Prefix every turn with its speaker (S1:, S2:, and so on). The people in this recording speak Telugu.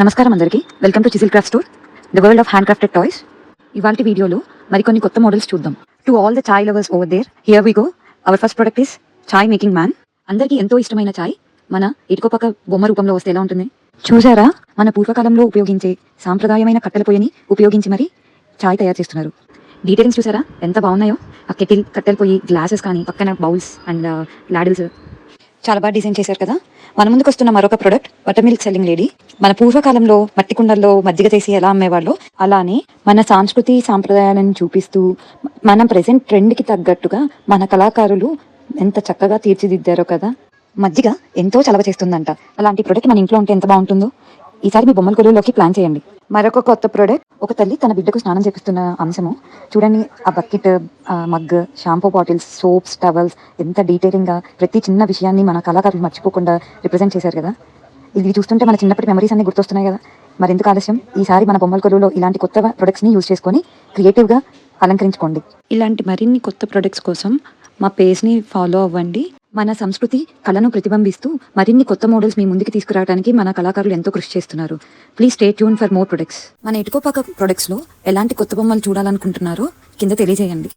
S1: నమస్కారం అందరికీ. Welcome to chisel craft store, the world of hand crafted toys. ఇవాల్టి వీడియోలో మరికొన్ని కొత్త మోడల్స్ చూద్దాం. To all the chai lovers over there, here we go. Our first product is chai making man. అందరికీ ఎంతో ఇష్టమైన చాయ్ మన ఇటుకపక్క బొమ్మ రూపంలో వస్తే ఎలా ఉంటుంది చూసారా? మన పూర్వకాలంలో ఉపయోగించే సాంప్రదాయమైన కట్టెల పొయ్యిని ఉపయోగించి మరి చాయ్ తయారు చేస్తున్నారు. డీటెయిల్స్ చూసారా ఎంత బాగున్నాయో? ఆ కట్టెల పొయ్యి, గ్లాసెస్ కానీ పక్కన బౌల్స్ అండ్ లాడిల్స్ చాలా బాగా డిజైన్ చేశారు కదా. మన ముందుకు వస్తున్న మరొక product butter milk selling lady. మన పూర్వకాలంలో మట్టి కుండల్లో మజ్జిగ చేసి ఎలా అమ్మేవాళ్ళు అలానే మన సంస్కృతి సాంప్రదాయాలను చూపిస్తూ మన ప్రెసెంట్ ట్రెండ్కి తగ్గట్టుగా మన కళాకారులు ఎంత చక్కగా తీర్చిదిద్దారో కదా. మజ్జిగ ఎంతో చలవ చేస్తుందంట. అలాంటి ప్రొడక్ట్ మన ఇంట్లో ఉంటే ఎంత బాగుంటుందో. ఈసారి మీ బొమ్మల కొలువులోకి ప్లాన్ చేయండి. మరొక కొత్త ప్రోడక్ట్, ఒక తల్లి తన బిడ్డకు స్నానం చేపిస్తున్న అంశము చూడండి. ఆ bucket, mug, shampoo bottles, soaps, towels ఎంత డీటెయిలింగ్గా ప్రతి చిన్న విషయాన్ని మన కళాకారులు మర్చిపోకుండా రిప్రజెంట్ చేశారు కదా. ఇది చూస్తుంటే మన చిన్నప్పటి మెమరీస్ అన్ని గుర్తొస్తున్నాయి కదా. మరెందుకు ఆలస్యం, ఈసారి మన బొమ్మల కొలువులో ఇలాంటి కొత్త ప్రొడక్ట్స్ని యూజ్ చేసుకొని క్రియేటివ్గా అలంకరించుకోండి. ఇలాంటి మరిన్ని కొత్త ప్రొడక్ట్స్ కోసం మా పేజ్ని ఫాలో అవ్వండి. మన సంస్కృతి కళను ప్రతిబింబిస్తూ మరిన్ని కొత్త మోడల్స్ మీ ముందుకు తీసుకురావడానికి మన కళాకారులు ఎంతో కృషి చేస్తున్నారు. Please stay tune for more products. మన ఇటుకోపాక ప్రొడక్ట్స్లో ఎలాంటి కొత్త బొమ్మలు చూడాలనుకుంటున్నారో కింద తెలియజేయండి.